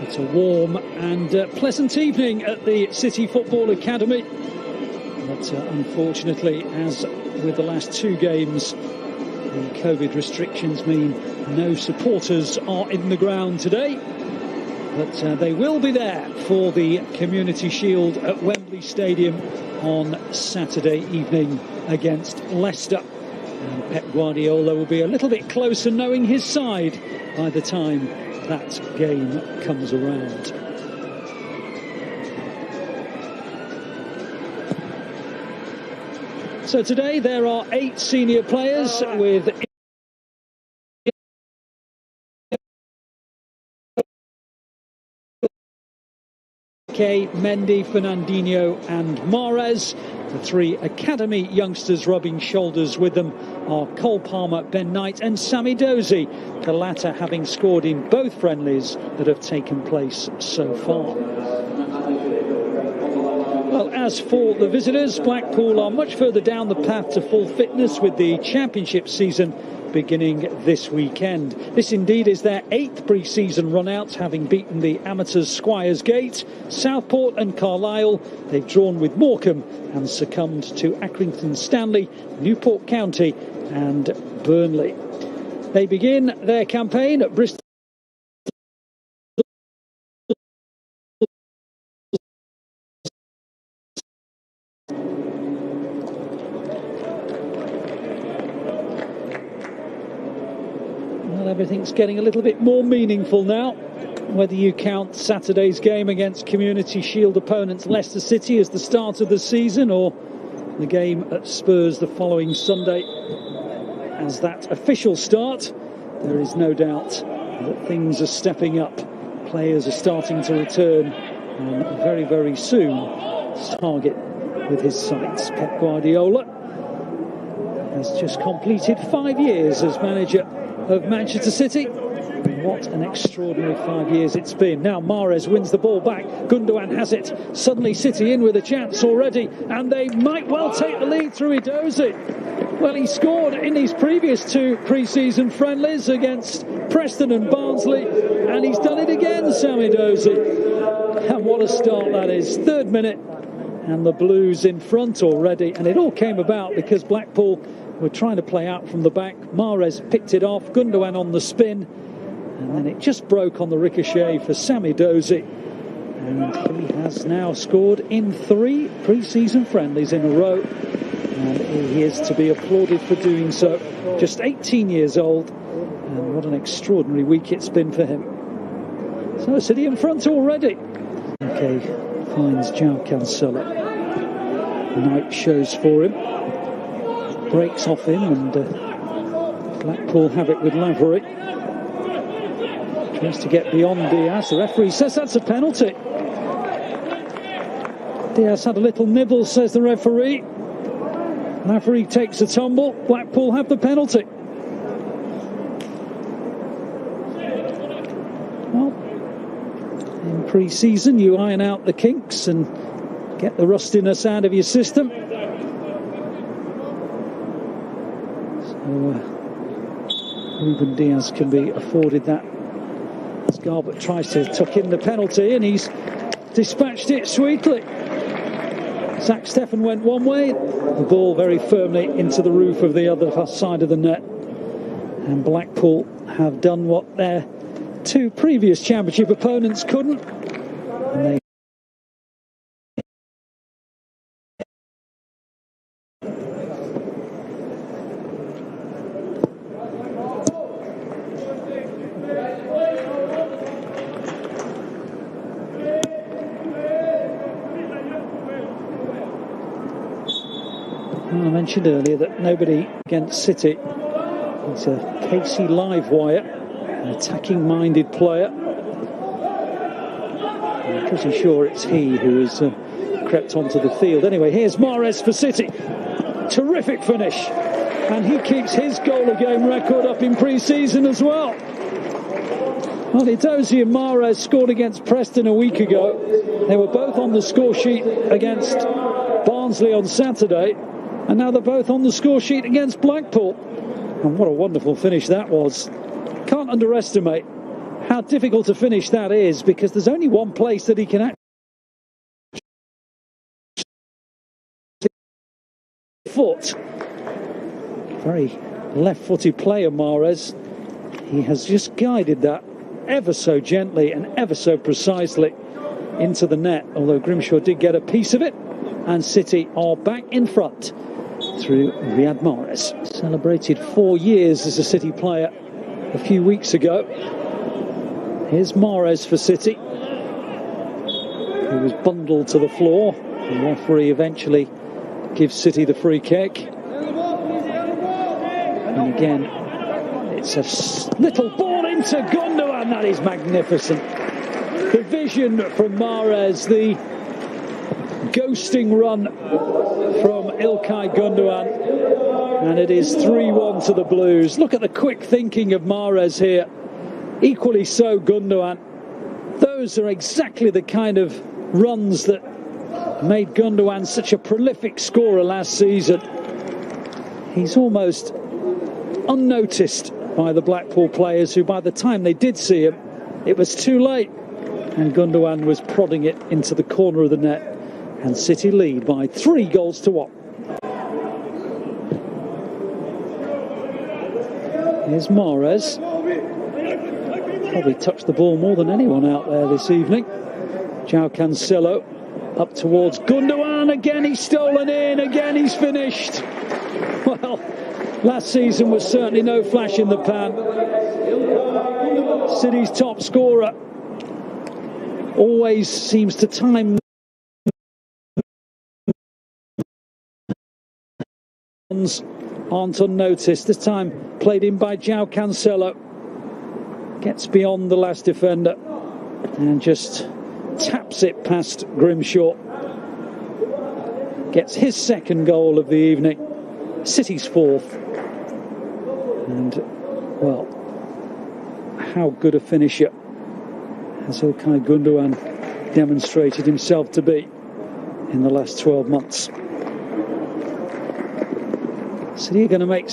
It's a warm and pleasant evening at the City Football Academy. But unfortunately, as with the last two games, the COVID restrictions mean no supporters are in the ground today. But they will be there for the Community Shield at Wembley Stadium on Saturday evening against Leicester. And Pep Guardiola will be a little bit closer knowing his side by the time that game comes around. So today there are 8 senior players with Mendy, Fernandinho and Mahrez. The 3 academy youngsters rubbing shoulders with them are Cole Palmer, Ben Knight and Sammy Dozy, the latter having scored in both friendlies that have taken place so far. Well, as for the visitors, Blackpool are much further down the path to full fitness with the Championship season beginning this weekend. This indeed is their 8th pre-season run-out, having beaten the amateurs Squires Gate, Southport and Carlisle. They've drawn with Morecambe and succumbed to Accrington Stanley, Newport County and Burnley. They begin their campaign at Bristol. Everything's getting a little bit more meaningful now, whether you count Saturday's game against Community Shield opponents Leicester City as the start of the season, or the game at Spurs the following Sunday as that official start. There is no doubt that things are stepping up. Players are starting to return, and very, very soon target with his sights. Pep Guardiola has just completed 5 years as manager of Manchester City. What an extraordinary 5 years it's been. Now Mahrez wins the ball back. Gundogan has it. Suddenly City in with a chance already, and they might well take the lead through Edozie. Well, he scored in his previous 2 pre-season friendlies against Preston and Barnsley, and he's done it again, Sammy Dozy. And what a start that is. 3rd minute, and the Blues in front already, and it all came about because Blackpool were trying to play out from the back. Mahrez picked it off, Gundogan on the spin, and then it just broke on the ricochet for Sammy Dozy. And he has now scored in 3 pre-season friendlies in a row, and he is to be applauded for doing so. Just 18 years old, and what an extraordinary week it's been for him. So City in front already. Okay, finds João Cancelo. Knight shows for him. Breaks off him, and Blackpool have it with Lavery. Tries to get beyond Diaz. The referee says that's a penalty. Diaz had a little nibble, says the referee. Lavery takes a tumble. Blackpool have the penalty. Well, in pre-season you iron out the kinks and get the rustiness out of your system. Ruben Diaz can be afforded that as Garbett tries to tuck in the penalty, and he's dispatched it sweetly. Zach Steffen went one way, the ball very firmly into the roof of the other side of the net, and Blackpool have done what their 2 previous Championship opponents couldn't, and they I mentioned earlier that nobody against City. It's a Casey Livewire, an attacking-minded player. I'm pretty sure it's he who has crept onto the field. Anyway, here's Mahrez for City. Terrific finish. And he keeps his goal-a-game record up in pre-season as well. Well, Edozie and Mahrez scored against Preston a week ago. They were both on the score sheet against Barnsley on Saturday. And now they're both on the score sheet against Blackpool. And what a wonderful finish that was. Can't underestimate how difficult to finish that is, because there's only one place that he can actually foot. Very left-footed player, Mahrez. He has just guided that ever so gently and ever so precisely into the net, although Grimshaw did get a piece of it, and City are back in front through Riyad Mahrez. Celebrated 4 years as a City player a few weeks ago. Here's Mahrez for City. He was bundled to the floor. The referee eventually gives City the free kick. And again, it's a little ball into Gundogan. That is magnificent. The vision from Mahrez, the ghosting run from Ilkay Gundogan, and it is 3-1 to the Blues. Look at the quick thinking of Mahrez here. Equally so Gundogan. Those are exactly the kind of runs that made Gundogan such a prolific scorer last season. He's almost unnoticed by the Blackpool players, who by the time they did see him, it was too late, and Gundogan was prodding it into the corner of the net, and City lead by 3-1. Here's Mahrez. Probably touched the ball more than anyone out there this evening. João Cancelo up towards Gundogan. Again he's stolen in, again he's finished. Well, last season was certainly no flash in the pan. City's top scorer always seems to time aren't unnoticed. This time played in by João Cancelo. Gets beyond the last defender and just taps it past Grimshaw. Gets his second goal of the evening. City's fourth. And, well, how good a finisher has Ilkay Gundogan demonstrated himself to be in the last 12 months. City are going to make